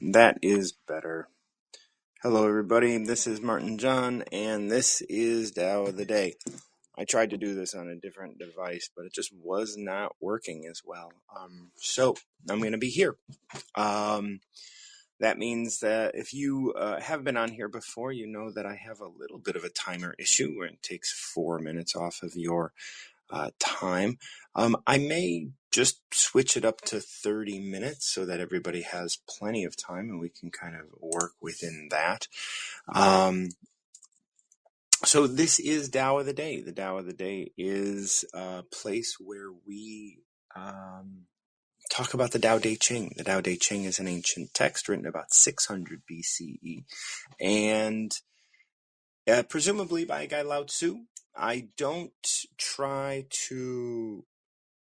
That is better. Hello, everybody. This is Martin John, and this is Tao of the Day. I tried to do this on a different device, but it just was not working as well. So I'm going to be here. That means that if you have been on here before, you know that I have a little bit of a timer issue where it takes 4 minutes off of your time. I may just switch it up to 30 minutes so that everybody has plenty of time and we can kind of work within that. So this is Tao of the Day. The Tao of the Day is a place where we talk about the Tao Te Ching. The Tao Te Ching is an ancient text written about 600 BCE and presumably by a guy Lao Tzu. I don't try to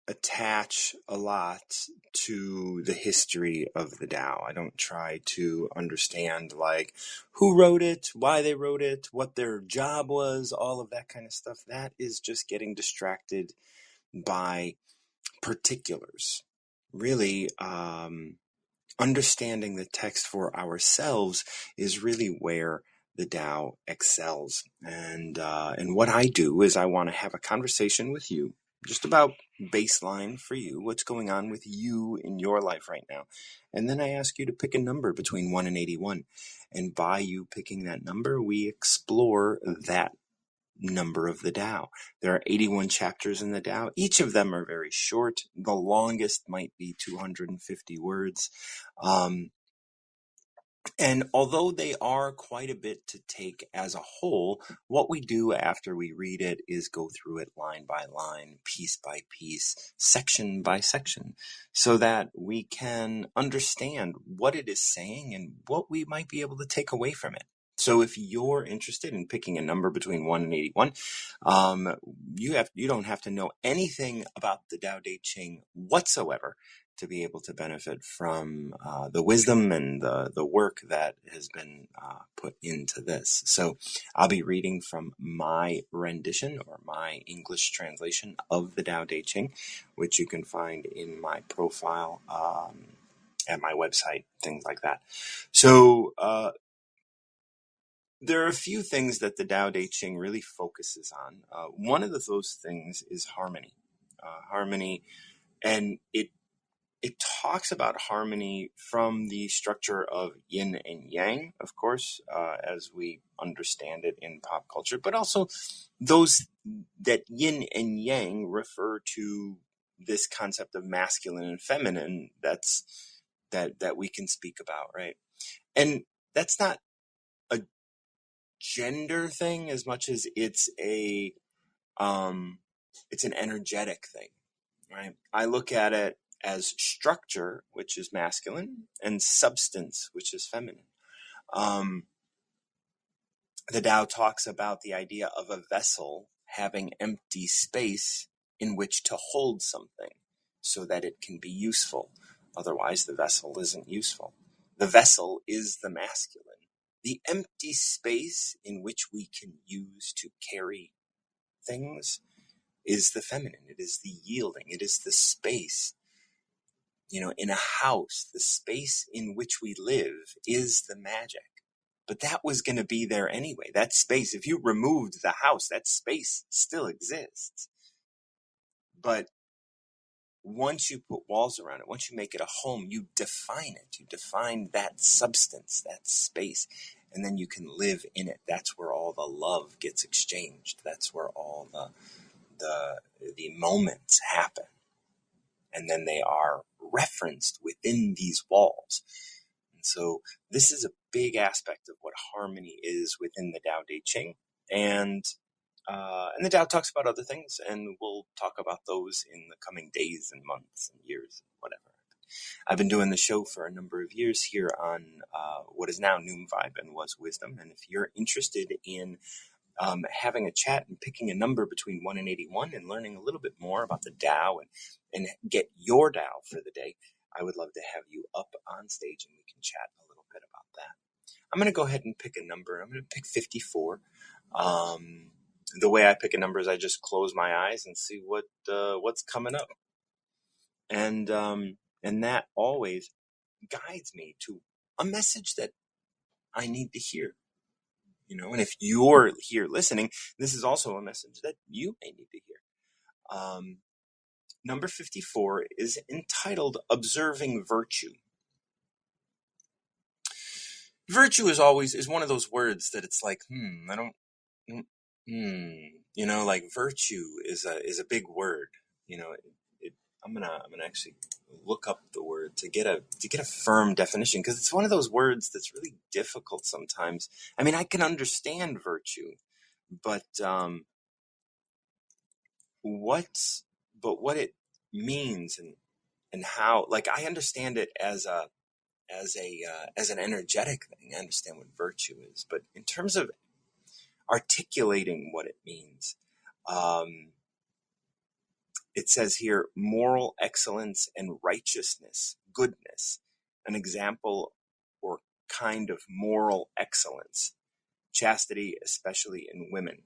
attach a lot to the history of the Tao. I don't try to understand like who wrote it, why they wrote it, what their job was, all of that kind of stuff. That is just getting distracted by particulars. Really, understanding the text for ourselves is really where the Tao excels. And what I do is I want to have a conversation with you just about baseline for you, what's going on with you in your life right now. And then I ask you to pick a number between 1 and 81. And by you picking that number, we explore that number of the Tao. There are 81 chapters in the Tao. Each of them are very short. The longest might be 250 words. And although they are quite a bit to take as a whole, what we do after we read it is go through it line by line, piece by piece, section by section, so that we can understand what it is saying and what we might be able to take away from it. So if you're interested in picking a number between 1 and 81, you don't have to know anything about the Tao Te Ching whatsoever to be able to benefit from the wisdom and the work that has been put into this. So I'll be reading from my rendition or my English translation of the Tao Te Ching, which you can find in my profile at my website, things like that. So there are a few things that the Tao Te Ching really focuses on. One of those things is harmony. Harmony, and it talks about harmony from the structure of yin and yang, of course, as we understand it in pop culture, but also those that yin and yang refer to this concept of masculine and feminine that we can speak about, right? And that's not a gender thing as much as it's an energetic thing, right? I look at it as structure, which is masculine, and substance, which is feminine. The Tao talks about the idea of a vessel having empty space in which to hold something so that it can be useful. Otherwise, the vessel isn't useful. The vessel is the masculine. The empty space in which we can use to carry things is the feminine. It is the yielding. It is the space. In a house, the space in which we live is the magic. But that was going to be there anyway. That space, if you removed the house, that space still exists. But once you put walls around it, once you make it a home, you define it. You define that substance, that space, and then you can live in it. That's where all the love gets exchanged. That's where all the moments happen. And then they are referenced within these walls. And so this is a big aspect of what harmony is within the Tao Te Ching. And the Tao talks about other things, and we'll talk about those in the coming days and months and years, and whatever. I've been doing the show for a number of years here on what is now Noom Vibe and was Wisdom. And if you're interested in having a chat and picking a number between 1 and 81 and learning a little bit more about the Tao and get your Tao for the day, I would love to have you up on stage and we can chat a little bit about that. I'm going to go ahead and pick a number. I'm going to pick 54. The way I pick a number is I just close my eyes and see what's coming up. And that always guides me to a message that I need to hear. And if you're here listening, this is also a message that you may need to hear. Number 54 is entitled Observing Virtue. Virtue is one of those words that it's like, I don't, like virtue is a big word. I'm gonna actually look up the word to get a firm definition, because it's one of those words that's really difficult sometimes. I mean, I can understand virtue, but what it means and how, like, I understand it as an energetic thing. I understand what virtue is, but in terms of articulating what it means, it says here, moral excellence and righteousness, goodness, an example or kind of moral excellence, chastity, especially in women.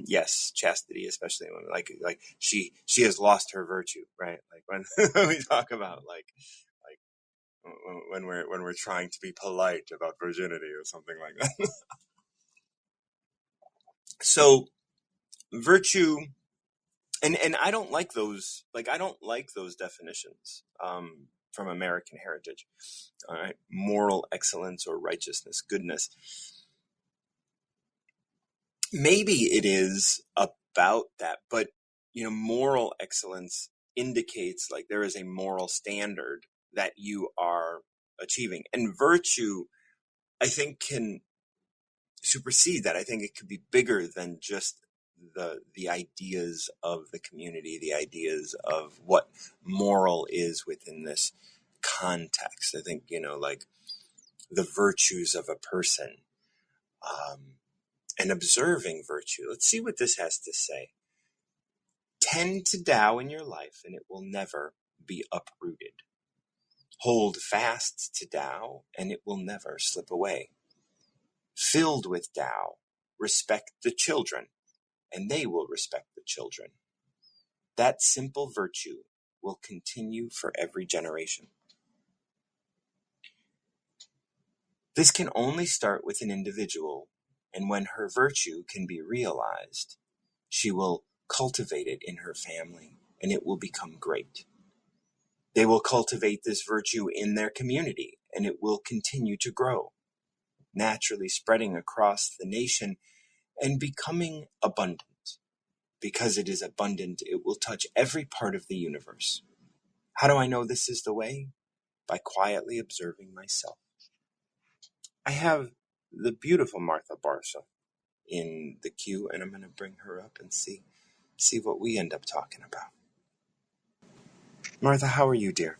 Yes, chastity, especially in women. Like she has lost her virtue, right? Like when we talk about like when we're trying to be polite about virginity or something like that. So virtue, and I don't like those. Like, I don't like those definitions from American heritage. All right, moral excellence or righteousness, goodness. Maybe it is about that, but moral excellence indicates like there is a moral standard that you are achieving, and virtue, I think, can supersede that. I think it could be bigger than just the ideas of the community, the ideas of what moral is within this context. I think, like the virtues of a person, and observing virtue. Let's see what this has to say. Tend to Tao in your life, and it will never be uprooted. Hold fast to Tao, and it will never slip away. Filled with Tao, respect the children, and they will respect the children. That simple virtue will continue for every generation. This can only start with an individual, and when her virtue can be realized, she will cultivate it in her family, and it will become great. They will cultivate this virtue in their community, and it will continue to grow, naturally spreading across the nation and becoming abundant. Because it is abundant, it will touch every part of the universe. How do I know this is the way? By quietly observing myself. I have the beautiful Martha Barsa in the queue, and I'm going to bring her up and see what we end up talking about. Martha, how are you, dear?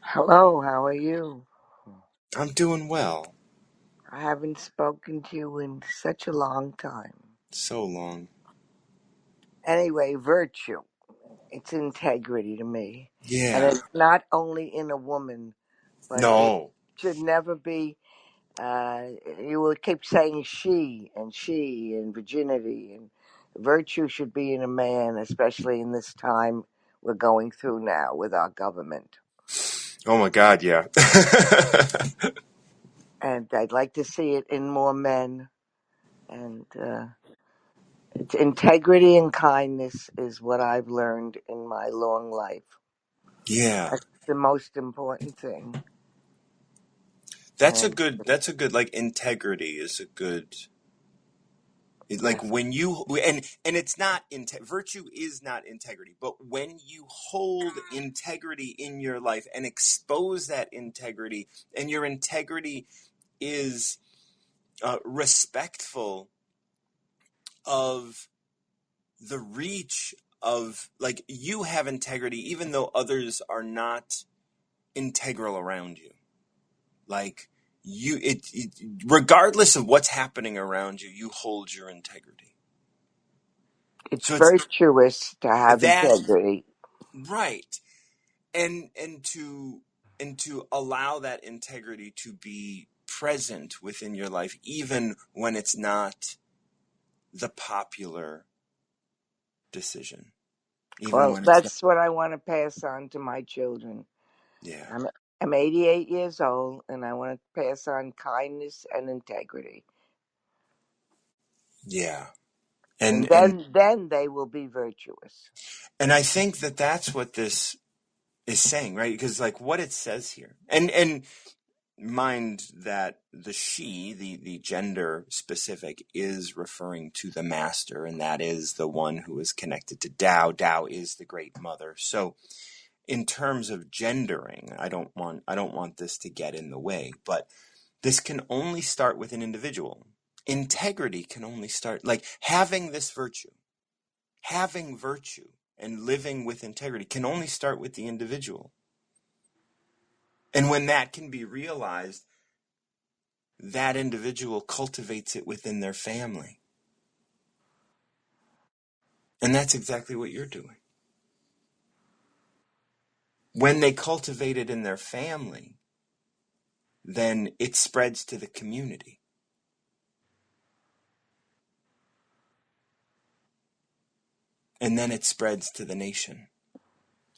Hello, how are you? I'm doing well. I haven't spoken to you in such a long time. So long. Anyway, virtue. It's integrity to me. And Yeah. it's not only in a woman, but it No. should never be, you will keep saying she and virginity. And virtue should be in a man, especially in this time we're going through now with our government. Oh my God, yeah. And I'd like to see it in more men. And, it's integrity and kindness is what I've learned in my long life. Yeah. That's the most important thing. That's a And good, like, integrity is a good, like, yes, when you, and it's not, virtue is not integrity, but when you hold integrity in your life and expose that integrity, and your integrity is respectful of the reach of, like, you have integrity even though others are not integral around you. Like, regardless of what's happening around you, you hold your integrity. it's So it's virtuous to have that, integrity. right, and to allow that integrity to be present within your life, even when it's not the popular decision, even Well, when it's not. that's what I want to pass on to my children. Yeah. I'm 88 years old, and I want to pass on kindness and integrity. Yeah. And And then they will be virtuous. and I think that that's what this is saying, right? Because like what it says here, and mind that the she, the gender specific, is referring to the master, and that is the one who is connected to Tao. Tao is the great mother. So in terms of gendering, I don't want this to get in the way, but this can only start with an individual. Integrity can only start, like having virtue and living with integrity can only start with the individual. And when that can be realized, that individual cultivates it within their family. And that's exactly what you're doing. When they cultivate it in their family, then it spreads to the community. And then it spreads to the nation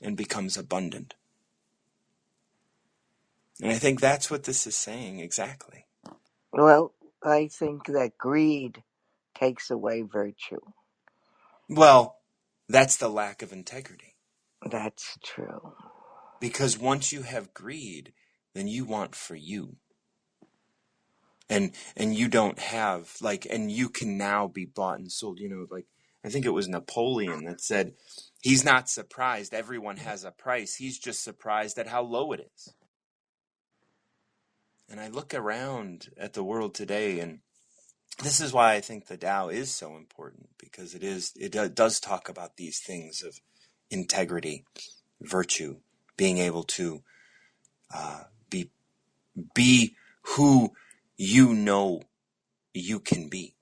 and becomes abundant. And I think that's what this is saying exactly. Well, I think that greed takes away virtue. Well, that's the lack of integrity. That's true. Because once you have greed, then you want for you. And you don't have, like, and you can now be bought and sold, like I think it was Napoleon that said he's not surprised everyone has a price, he's just surprised at how low it is. And I look around at the world today, and this is why I think the Tao is so important, because it does talk about these things of integrity, virtue, being able to be be who you know you can be.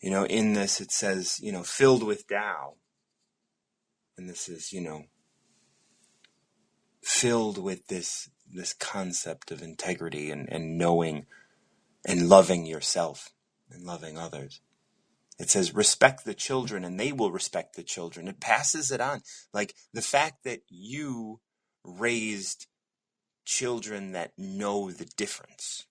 In this it says, filled with Tao. And this is, filled with this concept of integrity and knowing and loving yourself and loving others. It says, respect the children and they will respect the children. It passes it on. Like the fact that you raised children that know the difference,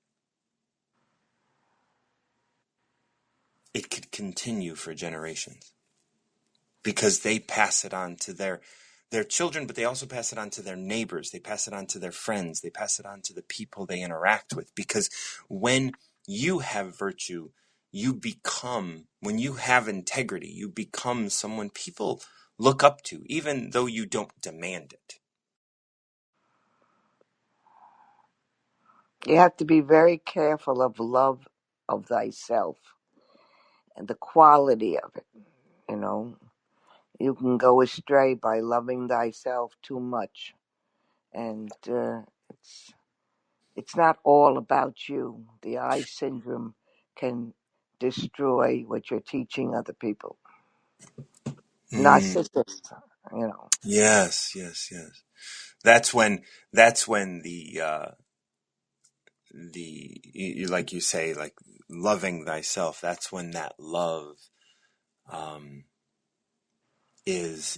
it could continue for generations, because they pass it on to their children, but they also pass it on to their neighbors. They pass it on to their friends. They pass it on to the people they interact with. Because when you have virtue, when you have integrity, you become someone people look up to, even though you don't demand it. You have to be very careful of love of thyself and the quality of it. You know, you can go astray by loving thyself too much, and it's not all about you. The I syndrome can destroy what you're teaching other people. Mm, Narcissist, you know. yes, yes, yes. That's when like you say, like loving thyself, that's when that love um, is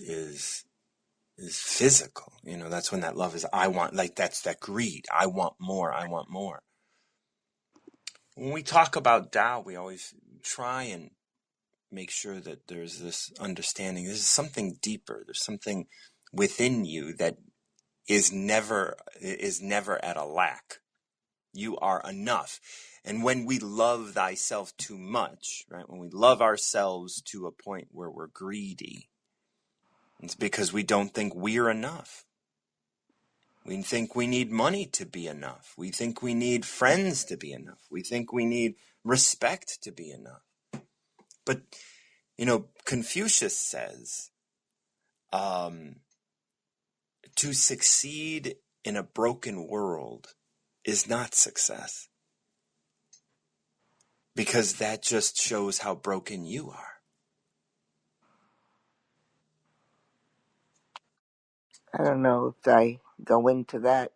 physical. That's when that love is, I want, like that's that greed. I want more. I want more. When we talk about Tao, we always try and make sure that there's this understanding. There's something deeper. There's something within you that is never at a lack. You are enough. And when we love thyself too much, right? When we love ourselves to a point where we're greedy, it's because we don't think we're enough. We think we need money to be enough. We think we need friends to be enough. We think we need respect to be enough. But, Confucius says, um, to succeed in a broken world is not success, because that just shows how broken you are. I don't know if I go into that.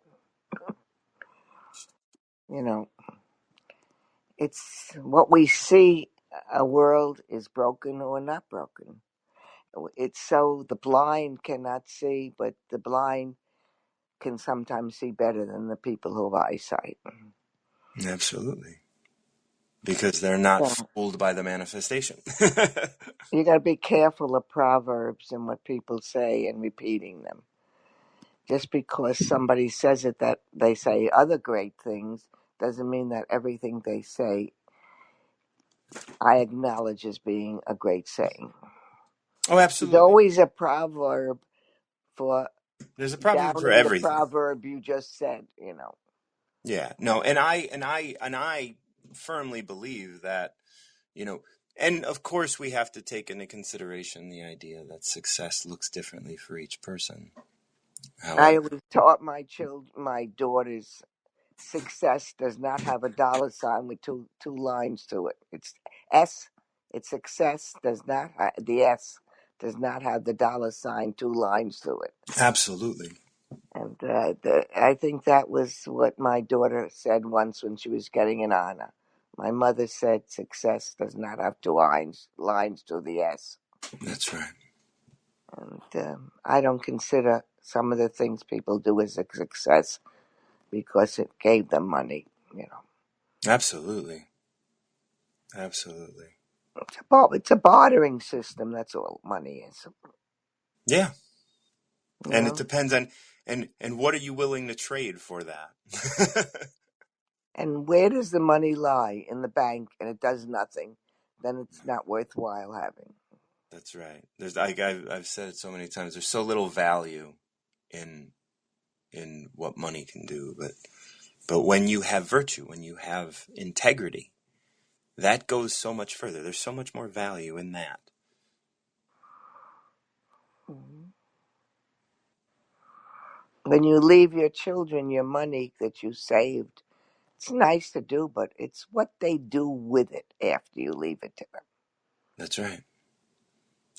You know, it's what we see. a world is broken or not broken. It's so the blind cannot see, but the blind can sometimes see better than the people who have eyesight. Absolutely. Because they're not So fooled by the manifestation. you got to be careful of proverbs and what people say and repeating them. Just because somebody says it that they say other great things doesn't mean that everything they say I acknowledge as being a great saying. Oh, There's absolutely. always a proverb for There's a proverb for downing the everything. proverb you just said. Yeah. No, and I firmly believe that, you know, and of course we have to take into consideration the idea that success looks differently for each person. I However, always taught my daughters, success does not have a dollar sign with two lines to it. It's S. It's success does not the S does not have the dollar sign, two lines to it. absolutely. And I think that was what my daughter said once when she was getting an honor. My mother said success does not have two lines to the S. That's right. And I don't consider some of the things people do as a success because it gave them money. Absolutely. Absolutely. It's a bartering system. That's all money is. Yeah. You And it know. depends on and what are you willing to trade for that? And where does the money lie in the bank and it does nothing? Then it's not worthwhile having. That's right. There's I've said it so many times. There's so little value in what money can do, but when you have virtue, when you have integrity, that goes so much further. There's so much more value in that. Mhm. When you leave your children your money that you saved, it's nice to do, but it's what they do with it after you leave it to them. That's right.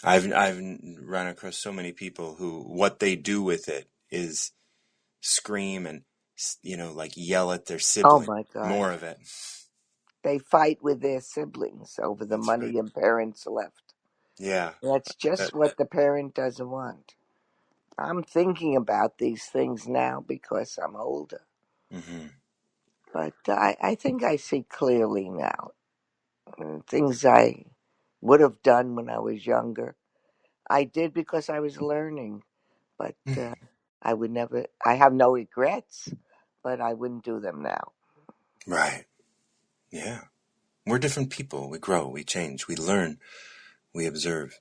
I've run across so many people who what they do with it is scream and like yell at their Oh sibling. my God. More of it. They fight with their siblings over the That's right. money and parents left. Yeah. That's That, just what the parent doesn't want. I'm thinking about these things now because I'm older. hmm But I think I see clearly now. Things I would have done when I was younger, I did because I was learning. But I would never, I have no regrets, but I wouldn't do them now. Right. Yeah. We're different people. We grow, we change, we learn, we observe.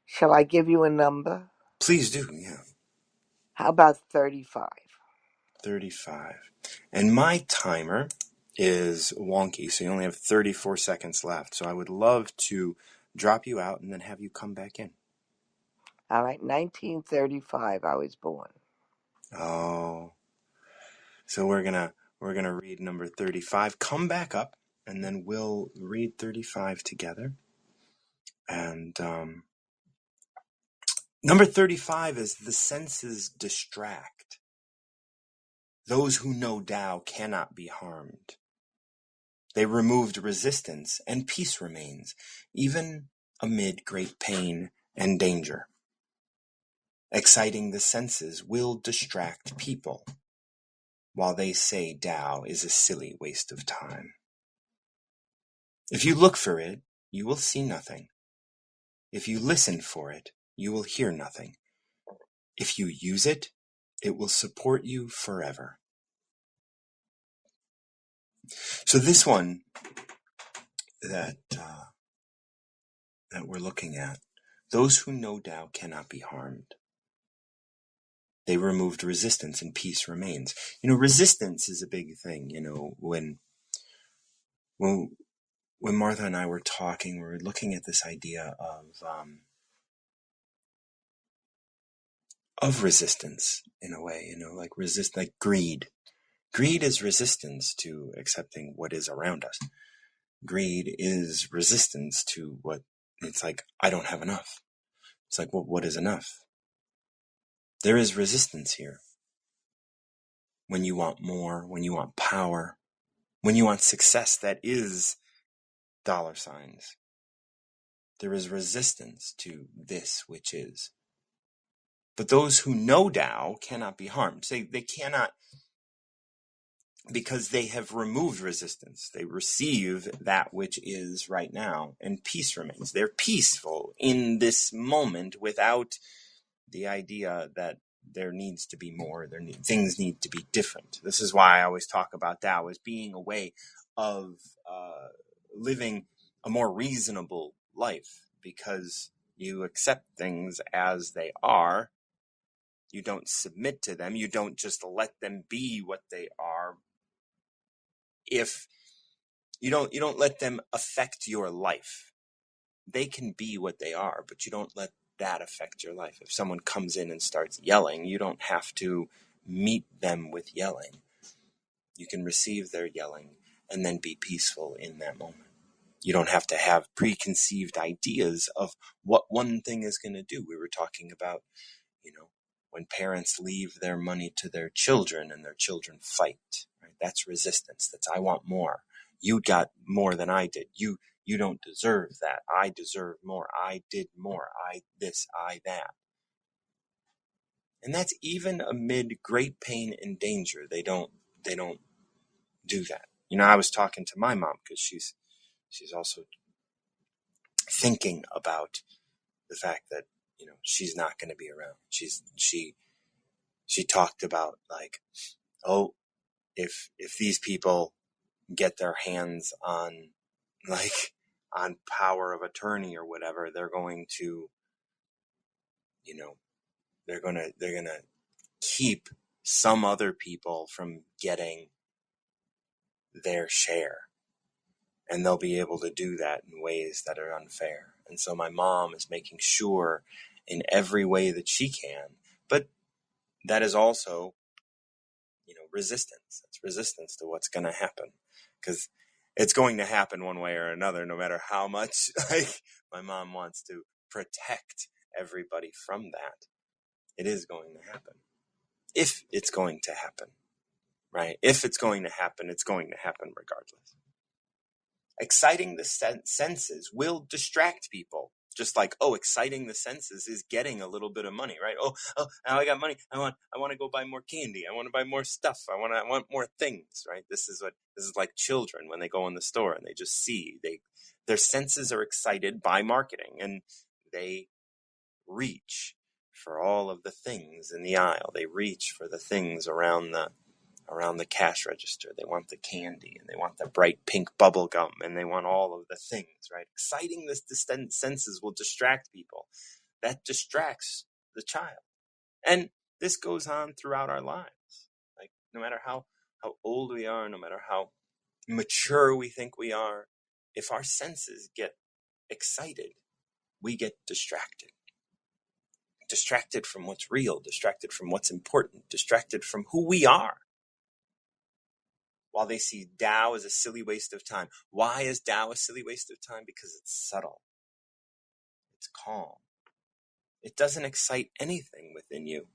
Shall I give you a number? Please do. Yeah. How about 35? 35. And my timer is wonky, so you only have 34 seconds left. So I would love to drop you out and then have you come back in. All right, 1935 I was born. Oh, so we're gonna read number 35. Come back up, and then we'll read 35 together. And number 35 is the senses distract. Those who know Tao cannot be harmed. They removed resistance, and peace remains, even amid great pain and danger. Exciting the senses will distract people, while they say Tao is a silly waste of time. If you look for it, you will see nothing. If you listen for it, you will hear nothing. If you use it, it will support you forever. So this one that we're looking at, those who know Tao cannot be harmed. They removed resistance and peace remains. Resistance is a big thing. When when Martha and I were talking, we were looking at this idea of resistance in a way. Like greed. Greed is resistance to accepting what is around us. Greed is resistance to what it's like. I don't have enough. It's like, well, what is enough? There is resistance here. When you want more, when you want power, when you want success that is dollar signs. There is resistance to this which is. But those who know Tao cannot be harmed. They cannot, because they have removed resistance. They receive that which is right now, and peace remains. They're peaceful in this moment without the idea that there needs to be more, things need to be different. This is why I always talk about Tao as being a way of living a more reasonable life, because you accept things as they are. You don't submit to them. You don't just let them be what they are. If you don't let them affect your life. They can be what they are, but you don't let that affect your life. If someone comes in and starts yelling, you don't have to meet them with yelling. You can receive their yelling and then be peaceful in that moment. You don't have to have preconceived ideas of what one thing is going to do. We were talking about, when parents leave their money to their children and their children fight, right? That's resistance. That's, I want more. You got more than I did. You don't deserve that. I deserve more. I did more. I this, I that. And that's even amid great pain and danger. They don't do that. I was talking to my mom because she's also thinking about the fact that, she's not going to be around. She talked about, like, oh, if these people get their hands on, like, on power of attorney or whatever, they're going to, they're going to keep some other people from getting their share, and they'll be able to do that in ways that are unfair. And so my mom is making sure in every way that she can, but that is also, resistance. It's resistance to what's going to happen, because it's going to happen one way or another, no matter how much like my mom wants to protect everybody from that. It is going to happen. If it's going to happen, right? If it's going to happen, it's going to happen regardless. Exciting the senses will distract people. Just like, oh, exciting the senses is getting a little bit of money, right? Oh, now I got money. I want to go buy more candy. I want to buy more stuff. I want more things, right? This is like children when they go in the store and they just see, their senses are excited by marketing, and they reach for all of the things in the aisle. They reach for the things around the cash register. They want the candy, and they want the bright pink bubble gum, and they want all of the things, right? Exciting the senses will distract people. That distracts the child. And this goes on throughout our lives. Like, no matter how old we are, no matter how mature we think we are, if our senses get excited, we get distracted. Distracted from what's real, distracted from what's important, distracted from who we are. While they see Tao as a silly waste of time. Why is Tao a silly waste of time? Because it's subtle. It's calm. It doesn't excite anything within you.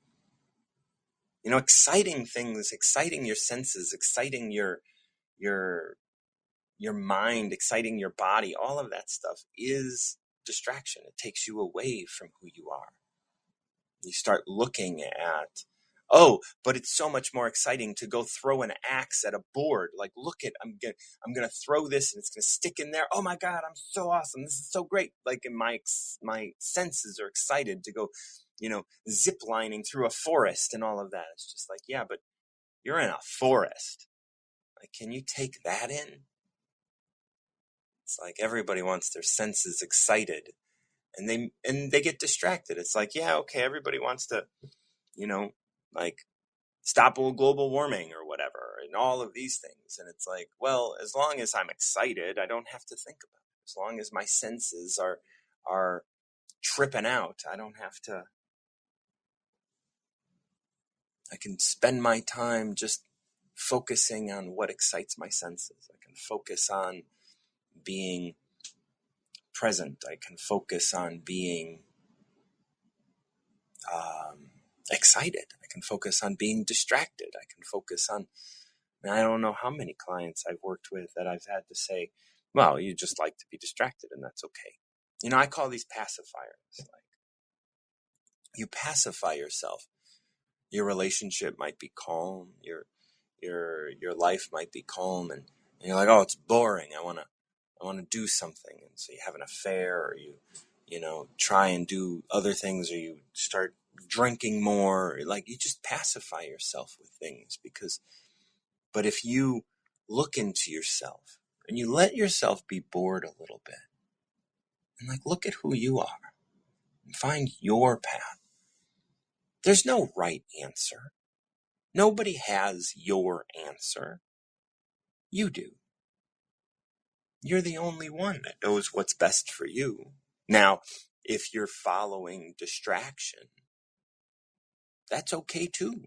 Exciting things, exciting your senses, exciting your mind, exciting your body, all of that stuff is distraction. It takes you away from who you are. You start looking at, oh, but it's so much more exciting to go throw an axe at a board. Like, look at, I'm gonna throw this and it's gonna stick in there. Oh my God, I'm so awesome. This is so great. Like, in my senses are excited to go, zip lining through a forest and all of that. It's just like, yeah, but you're in a forest. Like, can you take that in? It's like everybody wants their senses excited, and they get distracted. It's like, yeah, okay, everybody wants to, like, stop global warming or whatever, and all of these things. And it's like, well, as long as I'm excited, I don't have to think about it. As long as my senses are tripping out, I don't have to. I can spend my time just focusing on what excites my senses. I can focus on being present. I can focus on being excited. I can focus on being distracted. I can focus on, and I don't know how many clients I've worked with that I've had to say, Well, you just like to be distracted, and that's okay. I call these pacifiers. Like, you pacify yourself. Your relationship might be calm. Your life might be calm, and you're like, oh, it's boring. I want to do something, and so you have an affair, or you try and do other things, or you start drinking more. Like, you just pacify yourself with things but if you look into yourself and you let yourself be bored a little bit, and like, look at who you are and find your path. There's no right answer. Nobody has your answer. You do. You're the only one that knows what's best for you. Now, if you're following distraction, that's okay too,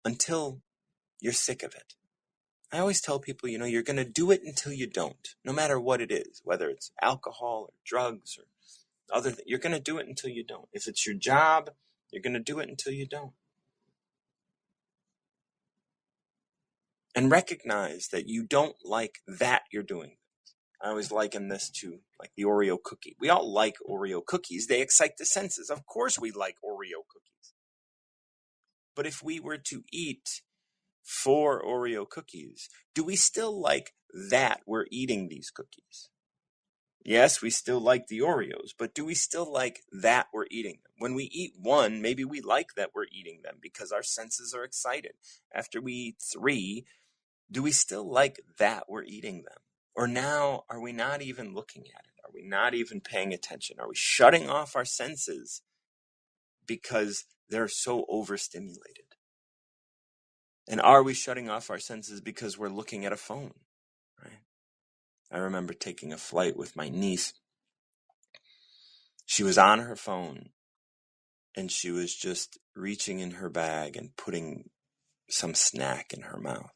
until you're sick of it. I always tell people, you're going to do it until you don't, no matter what it is, whether it's alcohol or drugs or other things. You're going to do it until you don't. If it's your job, you're going to do it until you don't. And recognize that you don't like that you're doing. I always liken this to like the Oreo cookie. We all like Oreo cookies. They excite the senses. Of course we like Oreo cookies. But if we were to eat 4 Oreo cookies, do we still like that we're eating these cookies? Yes, we still like the Oreos, but do we still like that we're eating them? When we eat 1, maybe we like that we're eating them because our senses are excited. After we eat 3, do we still like that we're eating them? Or now, are we not even looking at it? Are we not even paying attention? Are we shutting off our senses because they're so overstimulated? And are we shutting off our senses because we're looking at a phone? Right? I remember taking a flight with my niece. She was on her phone, and she was just reaching in her bag and putting some snack in her mouth.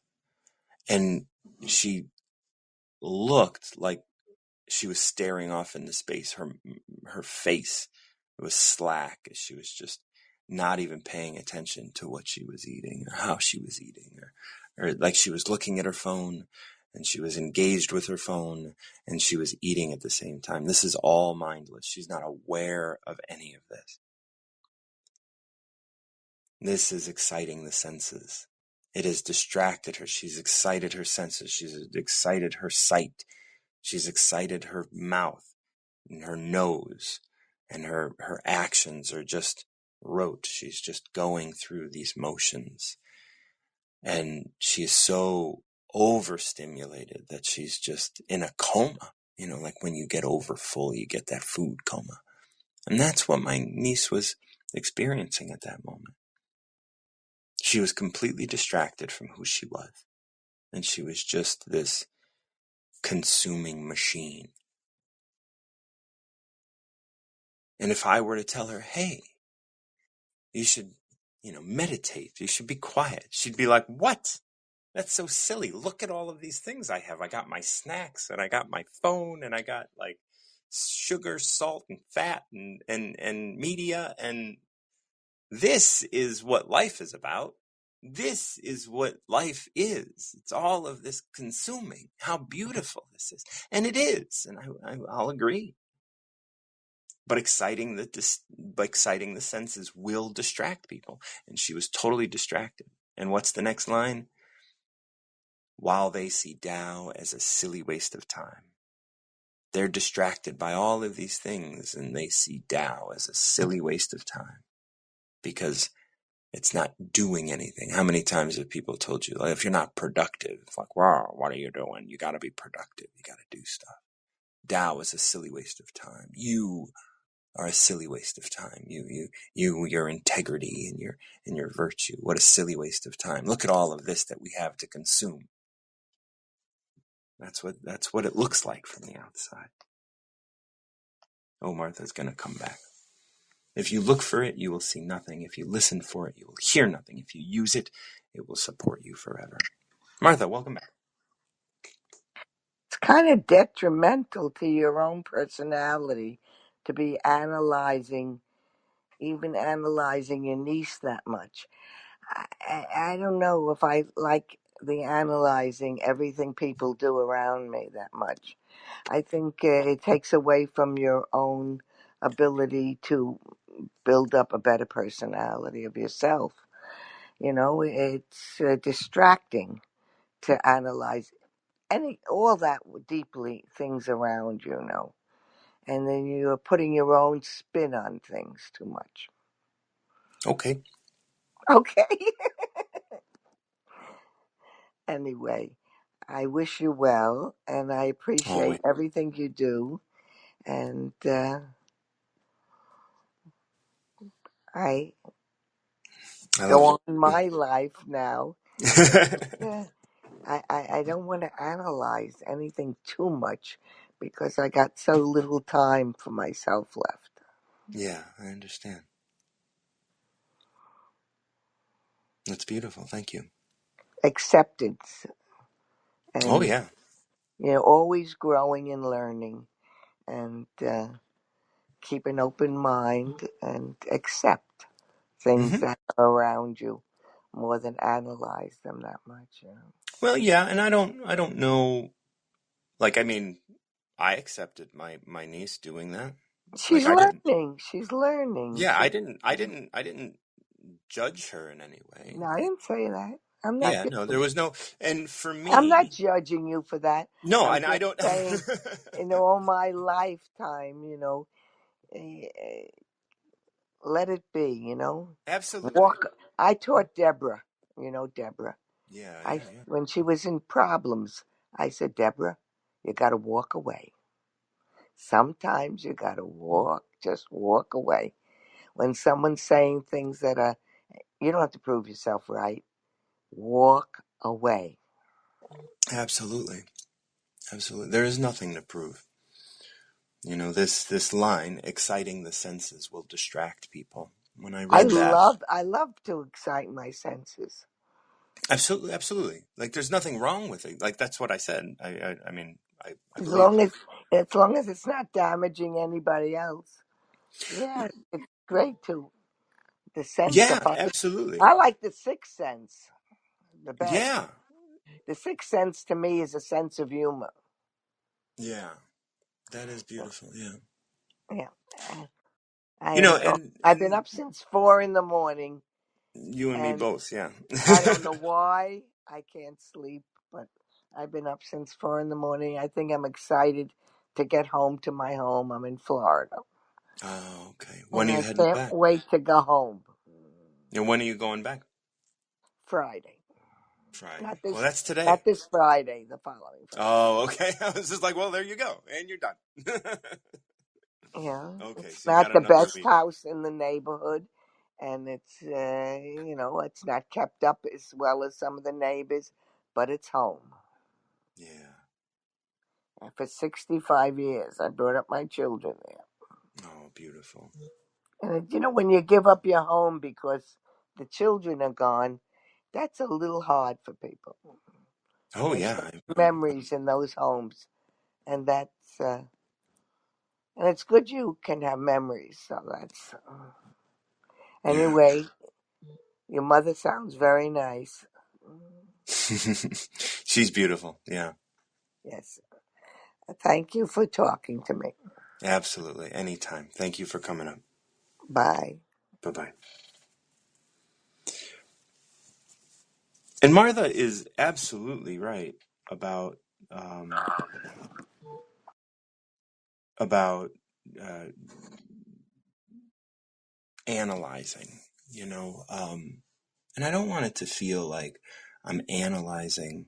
And she looked like she was staring off into space. Her face was slack. She was just not even paying attention to what she was eating or how she was eating, or like she was looking at her phone and she was engaged with her phone and she was eating at the same time. This is all mindless. She's not aware of any of this. This is exciting the senses. It has distracted her. She's excited her senses. She's excited her sight. She's excited her mouth and her nose, and her actions are just rote. She's just going through these motions, and she's so overstimulated that she's just in a coma. Like when you get over full, you get that food coma. And that's what my niece was experiencing at that moment. She was completely distracted from who she was, and she was just this consuming machine. And if I were to tell her, hey, you should, meditate, you should be quiet, she'd be like, what? That's so silly. Look at all of these things I have. I got my snacks, and I got my phone, and I got like sugar, salt, and fat, and media. And this is what life is about. This is what life is. It's all of this consuming. How beautiful this is. And it is. And I'll agree. But exciting the senses will distract people. And she was totally distracted. And what's the next line? While they see Tao as a silly waste of time. They're distracted by all of these things, and they see Tao as a silly waste of time because it's not doing anything. How many times have people told you, like, if you're not productive, it's like, wow, what are you doing? You got to be productive. You got to do stuff. Tao is a silly waste of time. You are a silly waste of time. Your integrity and your virtue. What a silly waste of time. Look at all of this that we have to consume. That's what it looks like from the outside. Oh, Martha's going to come back. If you look for it, you will see nothing. If you listen for it, you will hear nothing. If you use it, it will support you forever. Martha, welcome back. It's kind of detrimental to your own personality to be even analyzing your niece that much. I don't know if I like the analyzing everything people do around me that much. I think it takes away from your own ability to build up a better personality of yourself. It's distracting to analyze all that deeply things around and then you're putting your own spin on things too much. Okay. Okay. Anyway, I wish you well, and I appreciate Always. everything you do. And I I love go what on you my life now. do. Uh, I don't want to analyze anything too much because I got so little time for myself left. Yeah, I understand. That's beautiful. Thank you. Acceptance Oh, and, yeah. always growing and learning and keep an open mind and accept things Hmm. that are around you more than analyze them that much. Well, yeah, and I don't know. Like, I mean, I accepted my niece doing that. She's Like, I didn't. learning. She's learning. Yeah, I didn't judge her in any No, way. I didn't say that. I'm not. Yeah, no, there was no. And for I'm not me, judging you for that. no, I'm and I just don't. saying, all my lifetime, eh, eh, let it be. Absolutely. Walk. I taught Deborah. Deborah. Yeah, I yeah, yeah. when she was in problems, I said, Deborah, you got to walk away. Sometimes you got to just walk away. When someone's saying things that are, you don't have to prove yourself right. Walk away. Absolutely, absolutely. There is nothing to prove. This line, exciting the senses, will distract people. When I read that, I love to excite my senses. absolutely, absolutely. Like, there's nothing wrong with it. Like, that's what I said. I mean, I As believe. long as as long as it's not damaging anybody else. Yeah, it's great to the sense of Yeah, absolutely. I like the sixth sense the best. Yeah, The sixth sense to me is a sense of humor. yeah. That is beautiful. Yeah. Yeah. I am so I've been And up since 4 in the morning you and me and both. Yeah. I don't know why I can't sleep, but I've been up since 4 in the morning. I think I'm excited to get home to my home. I'm in Florida. Oh, okay. When And are you I heading can't back? wait to go home. And when are you going back? Friday. Friday. Not Well, this that's today. not this Friday, the following Friday. Oh, okay. I was just like, well, there you go, and you're done. Yeah. Okay, It's so you not got the another best week. house in the neighborhood and it's not kept up as well as some of the neighbors, but it's home. Yeah. And for 65 years I brought up my children there. Oh, beautiful. And when you give up your home because the children are gone, that's a little hard for people. Oh, There's yeah. so many memories in those homes, and it's good you can have memories. So that's Yeah. anyway. Your mother sounds very nice. She's beautiful. Yeah. Yes. Thank you for talking to me. Absolutely. Anytime. Thank you for coming up. Bye. Bye bye. And Martha is absolutely right about um, about uh, analyzing. You know, and I don't want it to feel like I'm analyzing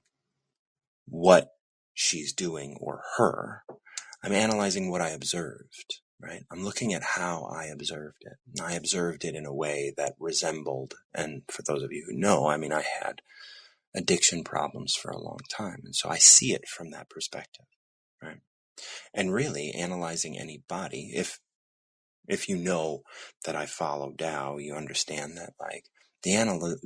what she's doing or her. I'm analyzing what I observed, right? I'm looking at how I observed it. I observed it in a way that resembled, and for those of you who know, I mean, I had addiction problems for a long time. And so I see it from that perspective, right? And really analyzing any body, if you know that I follow Tao, you understand that like the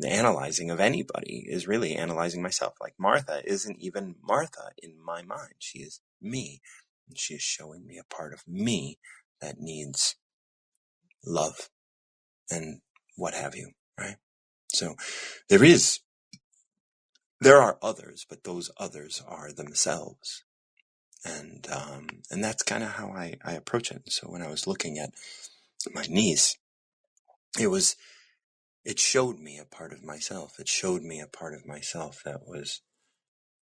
analyzing of anybody is really analyzing myself. Like Martha isn't even Martha in my mind. She is me. And she is showing me a part of me that needs love and what have you, right? So there is there are others, but those others are themselves. And that's kind of how I approach it. So when I was looking at my niece, it showed me a part of myself. It showed me a part of myself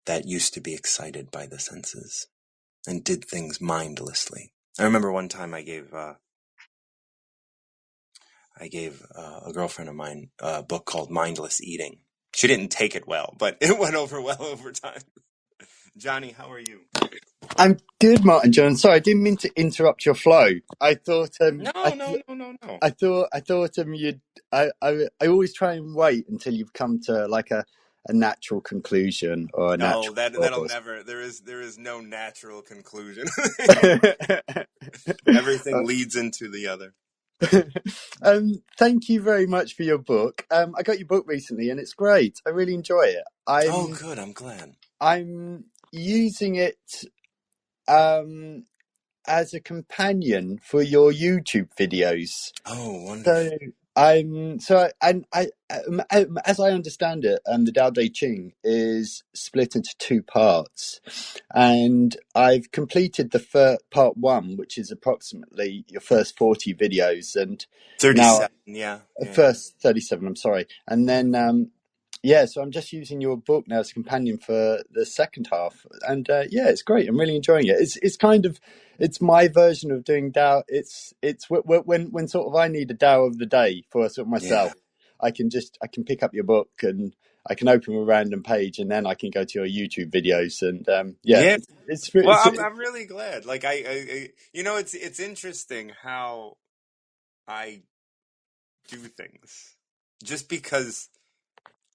that used to be excited by the senses and did things mindlessly. I remember one time I gave a girlfriend of mine a book called Mindless Eating. She didn't take it well, but it went over well over time. Johnny, how are you? I'm good, Martin John. Sorry, I didn't mean to interrupt your flow. I thought, No, no, no, no, no. I thought, you'd. I always try and wait until you've come to like a natural conclusion or a No, natural that'll pause. never. There is no natural conclusion. Uh, Everything leads into the other. Thank you very much for your book. I got your book recently, and it's great. I really enjoy it. Oh, good. I'm glad. I'm using it. Um, as a companion for your YouTube videos. Oh, So wonderful. as I understand it, the Tao Te Ching is split into two parts, and I've completed the part one, which is approximately your first 40 videos, and now 37. Yeah, yeah, yeah. first 37. I'm sorry, and then yeah, so I'm just using your book now as a companion for the second half, and yeah, it's great. I'm really enjoying it. It's kind of it's my version of doing Tao. It's when sort of I need a Tao of the day for sort of Yeah. myself. I can pick up your book and I can open a random page and then I can go to your YouTube videos and yeah, Yeah. Well, it's I'm really glad. Like it's interesting how I do things. Just because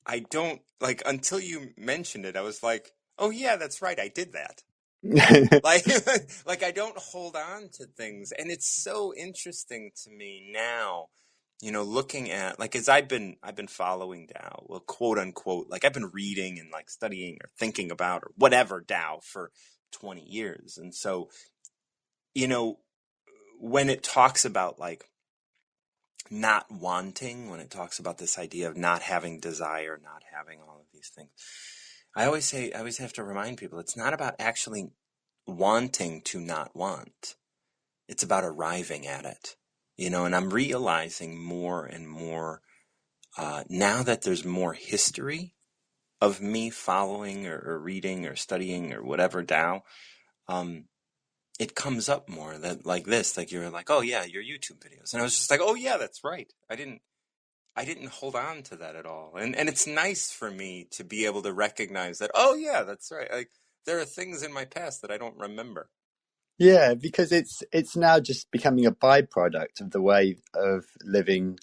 I don't like until you mentioned it, I was like, "Oh yeah, that's right. I did that." Like like I don't hold on to things, and it's so interesting to me now, looking at like as I've been following Tao, well, quote unquote, like I've been reading and like studying or thinking about or whatever Tao for 20 years. And so, you know, when it talks about like not wanting, when it talks about this idea of not having desire, not having all of these things, I always have to remind people it's not about actually wanting to not want. It's about arriving at it, and I'm realizing more and more now that there's more history of me following or reading or studying or whatever Tao, um, it comes up more that like this, like you're like, oh yeah, your YouTube videos, and I was just like, oh yeah, that's right. I didn't hold on to that at all, and it's nice for me to be able to recognize that. Oh yeah, that's right. Like there are things in my past that I don't remember. yeah, because it's now just becoming a byproduct of the way of living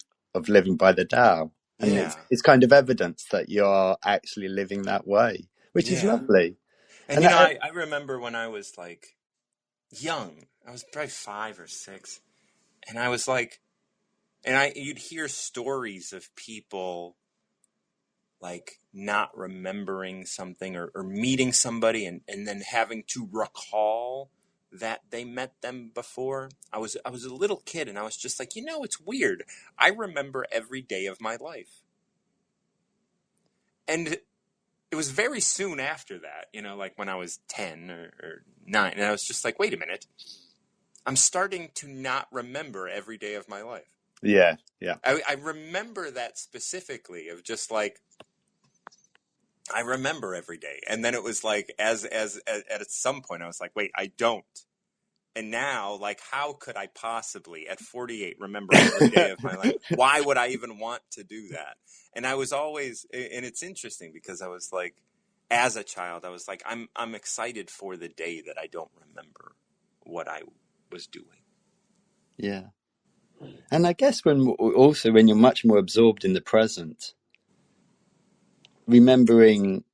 by the Tao, and Yeah, it's kind of evidence that you're actually living that way, which is yeah. lovely. And And that, I remember when I was like young, I was probably 5 or 6, and I was like, and you'd hear stories of people like not remembering something or meeting somebody and then having to recall that they met them before. I was a little kid and I was just like, it's weird. I remember every day of my life. And it was very soon after that, like when I was 10 or 9, and I was just like, wait a minute. I'm starting to not remember every day of my life. yeah, yeah, I remember that specifically of just like, I remember every day. And then it was like, as at some point, I was like, wait, I don't. And now, like, how could I possibly, at 48, remember every day of my life? Why would I even want to do that? And I was always, and it's interesting because I was like, as a child, I was like, I'm excited for the day that I don't remember what I was doing. yeah. And I guess when you're much more absorbed in the present, remembering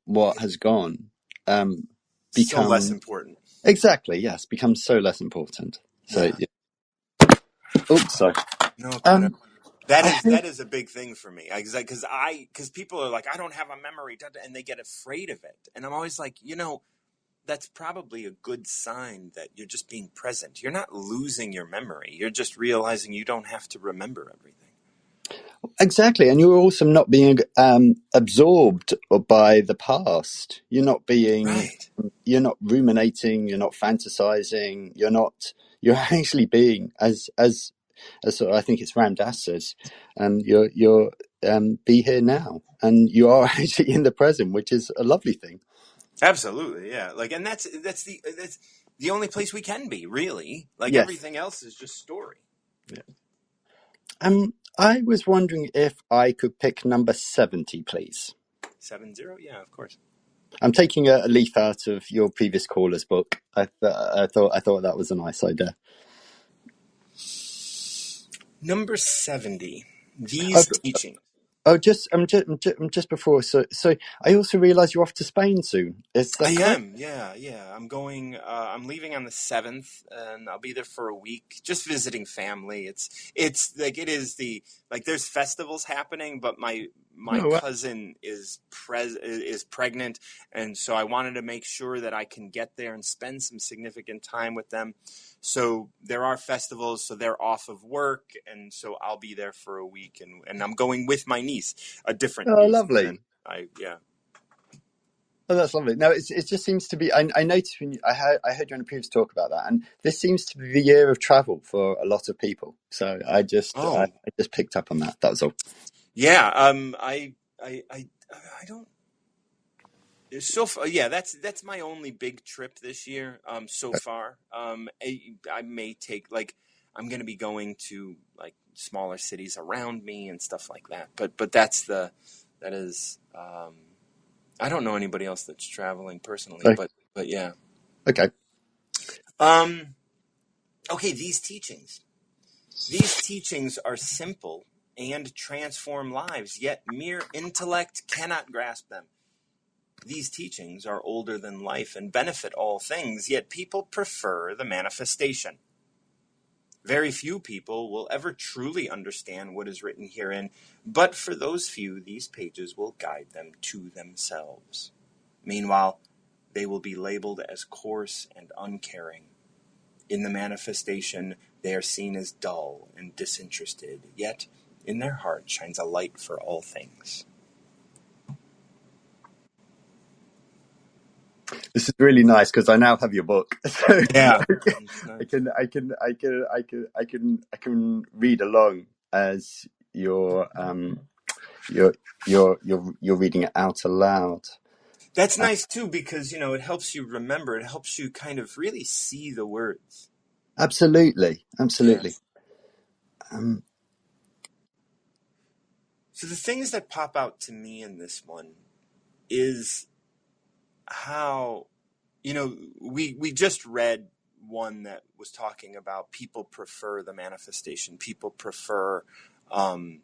what has gone So less become important. exactly yes becomes so less important. So Yeah. yeah. Oops, sorry. No, God, Um, that I is think that is a big thing for me. Because people are like, I don't have a memory, and they get afraid of it. And I'm always like, that's probably a good sign that you're just being present. You're not losing your memory. You're just realizing you don't have to remember everything. Exactly, and you're also not being absorbed by the past. Right. You're not ruminating. You're not fantasizing. You're not. You're actually being as sort of, I think it's Ram Dass says, you're be here now, and you are actually in the present, which is a lovely thing. Absolutely, yeah. Like, and that's the only place we can be, really. Like, Yes. everything else is just story. Yeah. I was wondering if I could pick number 70, please. 70, yeah, of course. I'm taking a leaf out of your previous caller's book. I thought that was a nice idea. Number 70. Oh, These teachings. just before. So I also realise you're off to Spain soon. Is I that correct? am, yeah, yeah. I'm going. I'm leaving on the 7th, and I'll be there for a week, just visiting family. It's like it is the like. There's festivals happening, but my Oh, well. cousin is pregnant, and so I wanted to make sure that I can get there and spend some significant time with them. So there are festivals, so they're off of work, and so I'll be there for a week, and I'm going with my niece, a different Oh, niece than lovely. yeah. Oh, that's lovely. No, it just seems to be. I noticed when I heard you on a previous talk about that, and this seems to be the year of travel for a lot of people. So I Oh. just picked up on that. That was all. Yeah, I don't. So far, yeah, that's my only big trip this year. So far, I may take like I'm gonna be going to like smaller cities around me and stuff like that. But that is. I don't know anybody else that's traveling personally, So, but yeah. okay. Um. Okay, these teachings are simple and transform lives. Yet mere intellect cannot grasp them. These teachings are older than life and benefit all things, yet people prefer the manifestation. Very few people will ever truly understand what is written herein, but for those few, these pages will guide them to themselves. Meanwhile, they will be labeled as coarse and uncaring. In the manifestation, they are seen as dull and disinterested, yet in their heart shines a light for all things. This is really nice because I now have your book, so Yeah, it's nice. I can read along as you're you're reading it out aloud. That's nice too because it helps you remember. It helps you kind of really see the words. Absolutely, Yeah. absolutely. Um, So the things that pop out to me in this one is how we just read one that was talking about people prefer the manifestation. People prefer um,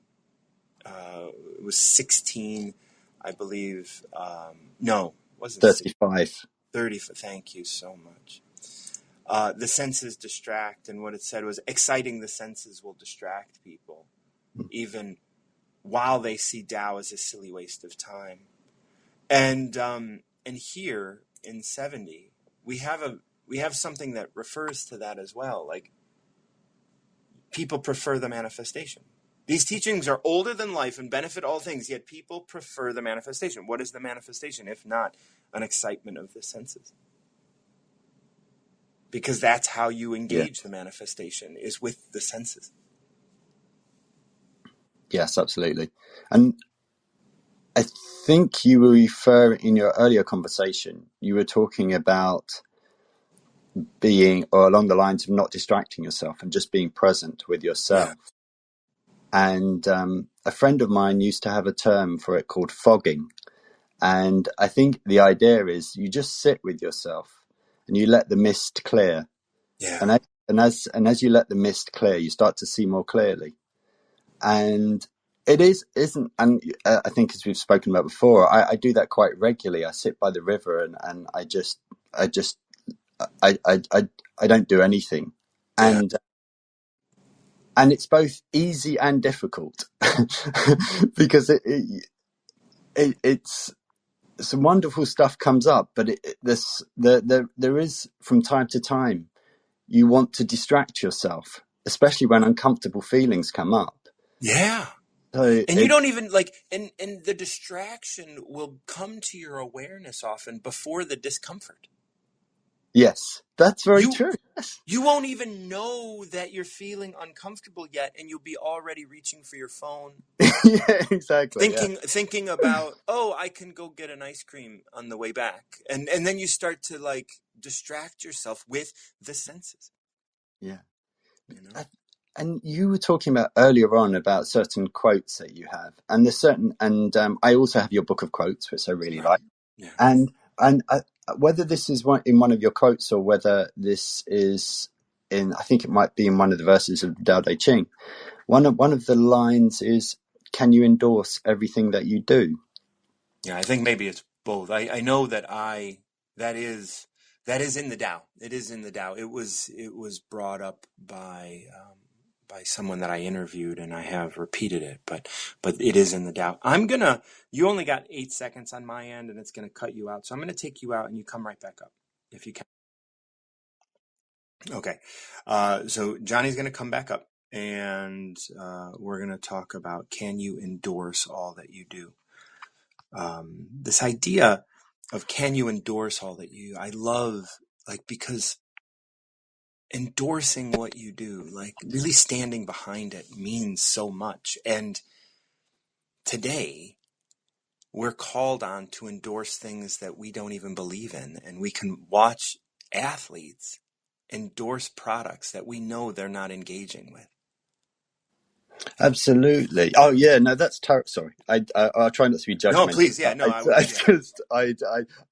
it was 16, I believe. No, it wasn't 35. 30. Thank you so much. The senses distract, and what it said was exciting the senses will distract people, even while they see Tao as a silly waste of time. And here in 70, we have something that refers to that as well. Like people prefer the manifestation. These teachings are older than life and benefit all things, yet people prefer the manifestation. What is the manifestation if not an excitement of the senses? Because that's how you Yeah. engage the manifestation, is with the senses. Yes, absolutely. And I think you were referring in your earlier conversation, you were talking about being, or along the lines of not distracting yourself and just being present with Yeah, yourself. And a friend of mine used to have a term for it called fogging. And I think the idea is you just sit with yourself and you let the mist clear. yeah, And as you let the mist clear, you start to see more clearly. And it isn't, and I think as we've spoken about before, I do that quite regularly. I sit by the river and I just, I, I, I, I don't do anything. yeah, And it's both easy and difficult because it's some wonderful stuff comes up, but there is from time to time you want to distract yourself, especially when uncomfortable feelings come up. yeah. So And you don't even like, and the distraction will come to your awareness often before the discomfort. yes, that's very You true. Yes. you won't even know that you're feeling uncomfortable yet, and you'll be already reaching for your phone, Yeah, exactly. Yeah. thinking about, oh, I can go get an ice cream on the way back, and then you start to like distract yourself with the senses. Yeah. You know? Uh, And you were talking about earlier on about certain quotes that you have, and there's certain, and I also have your book of quotes, which I really Right. like. Yeah. And whether this is in one of your quotes or whether this is in, I think it might be in one of the verses of the Tao Te Ching. One of the lines is, "Can you endorse everything that you do?" Yeah, I think maybe it's both. I know that that is that is in the Tao. It is in the Tao. It was brought up by someone that I interviewed, and I have repeated it, but it is in the Tao. You only got 8 seconds on my end, and it's gonna cut you out. So I'm gonna take you out, and you come right back up if you can. Okay. So Johnny's gonna come back up, and we're gonna talk about, can you endorse all that you do? This idea of, can you endorse all that you, I love, like, because endorsing what you do, like really standing behind it, means so much. And today we're called on to endorse things that we don't even believe in, and we can watch athletes endorse products that we know they're not engaging with. Absolutely. Oh yeah, no, that's sorry. I'll try not to be No, judgmental. please, yeah, no, I yeah, just I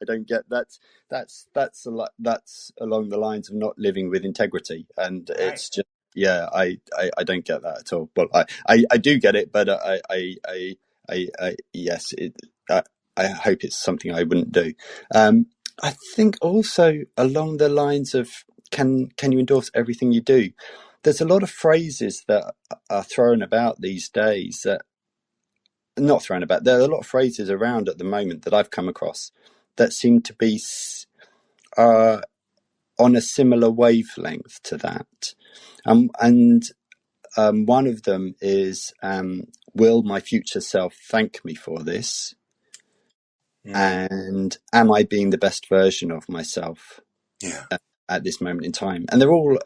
don't get that's a lot, that's along the lines of not living with integrity, and right, it's just, yeah, I don't get that at all. Well, I do get it, but I yes, I hope it's something I wouldn't do. Um, I think also along the lines of, can you endorse everything you do? There's a lot of phrases that are thrown about these days, that, not thrown about, there are a lot of phrases around at the moment that I've come across that seem to be uh, on a similar wavelength to that. And one of them is, will my future self thank me for this? mm, And am I being the best version of myself yeah, at this moment in time? And they're all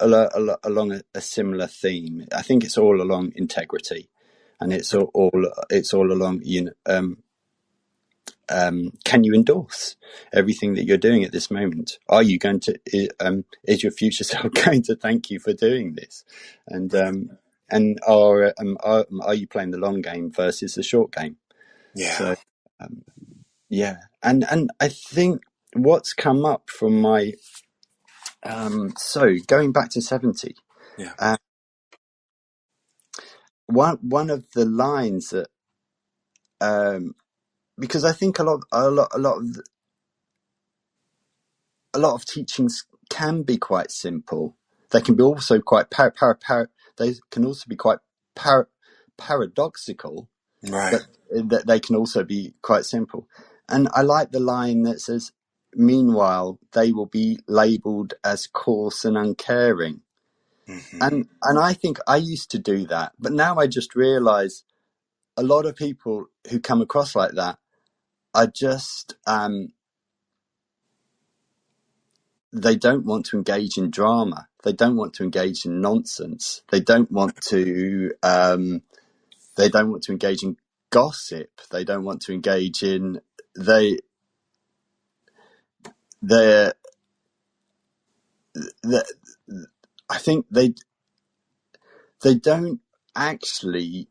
along a similar theme. I think it's all along integrity, and it's all along, can you endorse everything that you're doing at this moment? Are you going to, is your future self going to thank you for doing this? And right, are you playing the long game versus the short game? yeah, So yeah, and I think what's come up from my, so going back to 70, yeah, uh, one of the lines that, because I think a lot of teachings can be quite simple. They can be also quite they can also be quite paradoxical, right. but that they can also be quite simple. And I like the line that says, "Meanwhile, they will be labelled as coarse and uncaring." Hmm. And I think I used to do that, but now I just realise a lot of people who come across like that are just, they don't want to engage in drama. They don't want to engage in nonsense. They don't want to. They don't want to engage in gossip. They don't want to engage in. They. They. they I think they don't actually.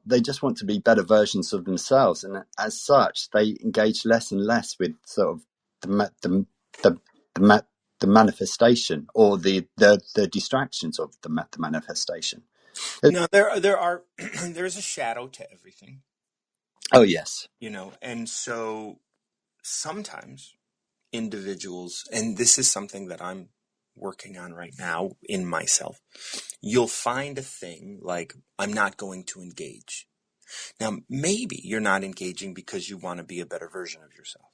They just want to be better versions of themselves, and as such, they engage less and less with sort of the the the, the manifestation, or the distractions of the manifestation. No, there are there's a shadow to everything, Oh yes. and so sometimes individuals, and this is something that I'm working on right now in myself, you'll find a thing like, I'm not going to engage. Now, maybe you're not engaging because you want to be a better version of yourself.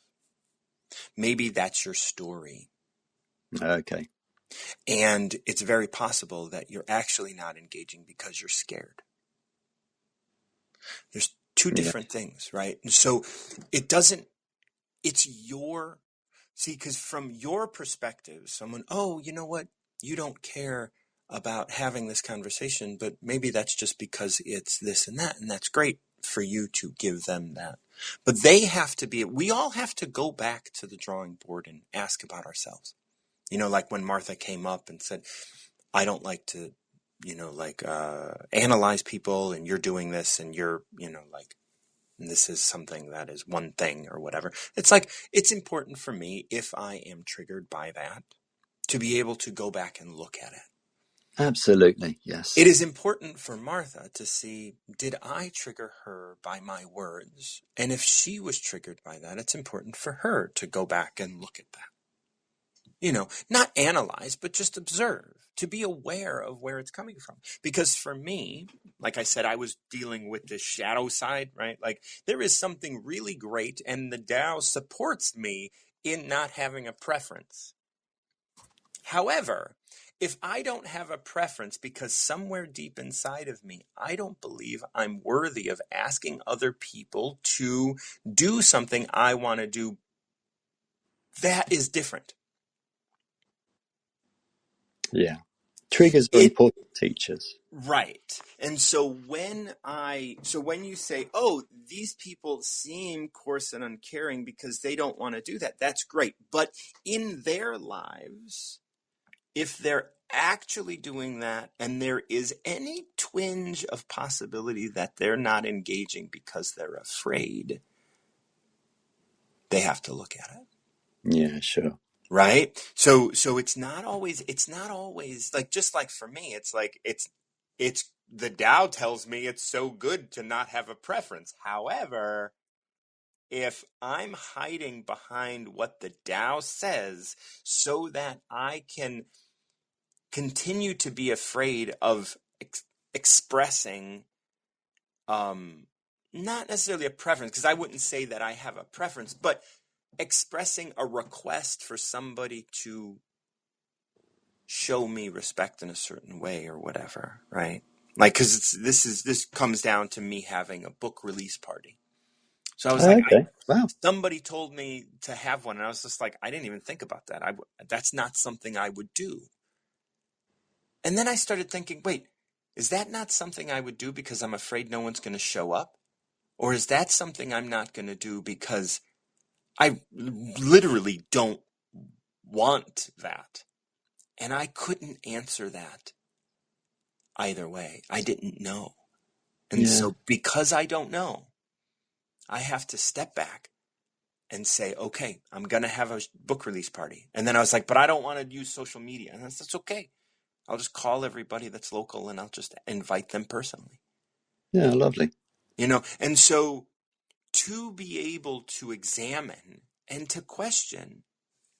Maybe that's your story. Okay. And it's very possible that you're actually not engaging because you're scared. There's two Yeah. different things, right? And so it doesn't, it's your, see, because from your perspective, someone, oh, you know what? You don't care about having this conversation, but maybe that's just because it's this and that, and that's great for you to give them that. But they have to be, we all have to go back to the drawing board and ask about ourselves. Like when Martha came up and said, I don't like to, analyze people, and you're doing this, and you're, and this is something that is one thing or whatever. It's like, it's important for me, if I am triggered by that, to be able to go back and look at it. Absolutely. Yes. It is important for Martha to see, did I trigger her by my words? And if she was triggered by that, it's important for her to go back and look at that. Not analyze, but just observe, to be aware of where it's coming from. Because for me, like I said, I was dealing with the shadow side, right? Like, there is something really great, and the Tao supports me in not having a preference. However, if I don't have a preference because somewhere deep inside of me, I don't believe I'm worthy of asking other people to do something I want to do, that is different. Yeah. Triggers are It important teachers. Right. And so when you say, oh, these people seem coarse and uncaring because they don't want to do that, that's great. But in their lives, if they're actually doing that and there is any twinge of possibility that they're not engaging because they're afraid, they have to look at it. Yeah, sure. Right? So it's not always like, just like for me, it's like it's the Tao tells me it's so good to not have a preference. However, if I'm hiding behind what the Tao says so that I can continue to be afraid of expressing not necessarily a preference, because I wouldn't say that I have a preference, but expressing a request for somebody to show me respect in a certain way or whatever, right? Like, because this comes down to me having a book release party. So I was like, Okay. Wow. somebody told me to have one, and I was just like, I didn't even think about that. That's not something I would do. And then I started thinking, wait, is that not something I would do because I'm afraid no one's going to show up? Or is that something I'm not going to do because I literally don't want that? And I couldn't answer that either way. I didn't know. And Yeah. so because I don't know, I have to step back and say, okay, I'm going to have a book release party. And then I was like, but I don't want to use social media. And that's okay. I'll just call everybody that's local and I'll just invite them personally. Yeah, lovely. And so to be able to examine and to question,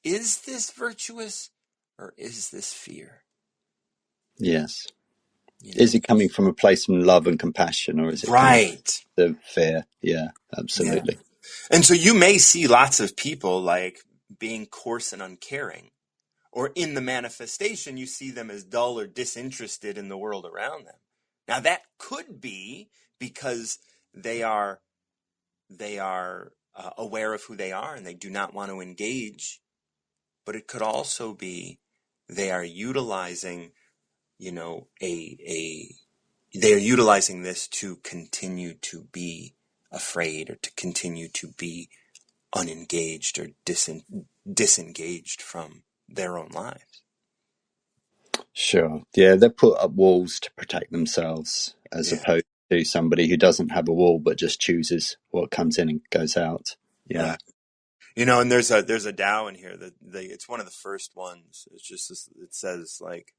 is this virtuous or is this fear? Yes. You Is know? it coming from a place of love and compassion, or is it coming Right. from fear? Yeah, Yeah. absolutely. And so you may see lots of people like being coarse and uncaring, or in the manifestation, you see them as dull or disinterested in the world around them. Now that could be because they are aware of who they are and they do not want to engage, but it could also be they are utilizing, they are utilizing this to continue to be afraid, or to continue to be unengaged or disengaged from their own lives. Sure. Yeah, they put up walls to protect themselves as Yeah, opposed to somebody who doesn't have a wall but just chooses what comes in and goes out. Yeah. right. And there's a Tao in here that it's one of the first ones. It's just it says, like,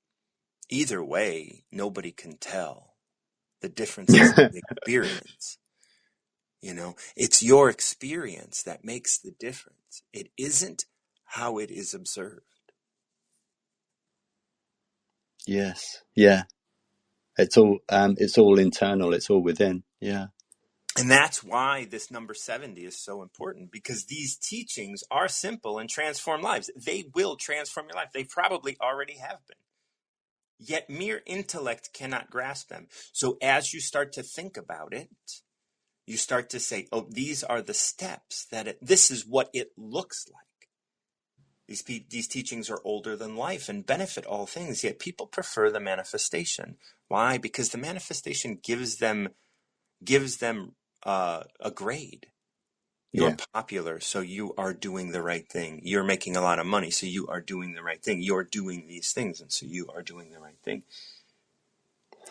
either way, nobody can tell. The difference is in the experience. It's your experience that makes the difference. It isn't how it is observed. Yes. Yeah. It's all internal. It's all within. Yeah. And that's why this number 70 is so important, because these teachings are simple and transform lives. They will transform your life. They probably already have been. Yet mere intellect cannot grasp them. So as you start to think about it, you start to say, oh, these are the steps this is what it looks like. These teachings are older than life and benefit all things, yet people prefer the manifestation. Why? Because the manifestation gives them a grade. You're popular, so you are doing the right thing. You're making a lot of money, so you are doing the right thing. You're doing these things, and so you are doing the right thing.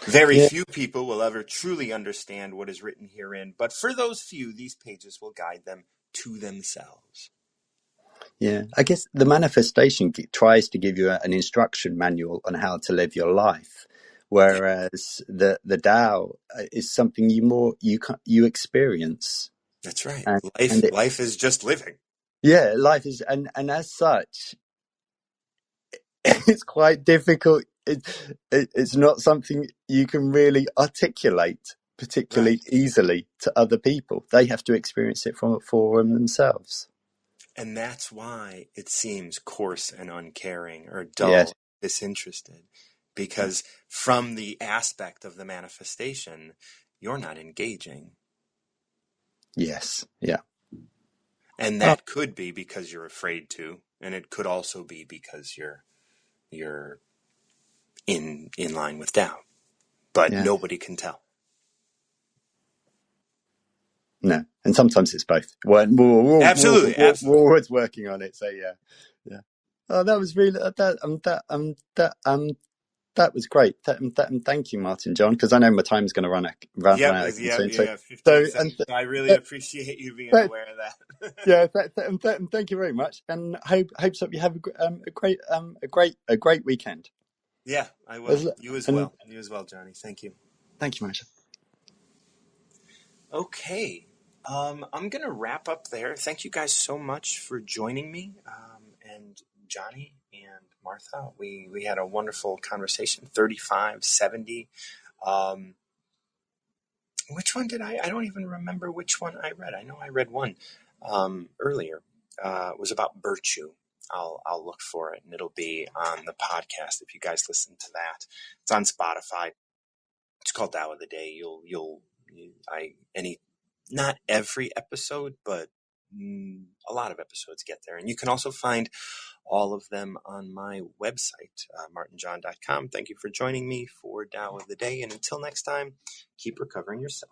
Very Yeah. few people will ever truly understand what is written herein, but for those few, these pages will guide them to themselves. Yeah, I guess the manifestation tries to give you an instruction manual on how to live your life, Yeah, whereas the Tao is something you experience, that's right. and Life is just living. yeah, life is, and as such, it's quite difficult. It's not something you can really articulate Right. particularly easily to other people. They have to experience it for themselves. And that's why it seems coarse and uncaring or Yes. dull, disinterested, because from the aspect of the manifestation, you're not engaging. Yes. Yeah. And Oh, that could be because you're afraid to, and it could also be because you're in line with doubt. But yeah. nobody can tell. No, and sometimes it's both. We're Absolutely, absolutely. always working on it. So yeah, yeah. Oh, that was really that was great. Thank you, Martin John, because I know my time's going to run Yep, out yep, soon. So yeah, 15 so and seconds. I really th- appreciate you being th- aware of that. yeah, thank you very much, and hope so you have a great weekend. Yeah, I will. As- You as And well. You as well, Johnny. Thank you. thank you, Martin. Okay. I'm going to wrap up there. Thank you guys so much for joining me. And Johnny and Martha, we had a wonderful conversation. 35, 70. Um, which one did I don't even remember which one I read. I know I read one earlier. It was about virtue. I'll look for it, and it'll be on the podcast if you guys listen to that. It's on Spotify. It's called Tao of the Day. Not every episode, but a lot of episodes get there. And you can also find all of them on my website, martinjohn.com. Thank you for joining me for Tao of the Day. And until next time, keep recovering yourself.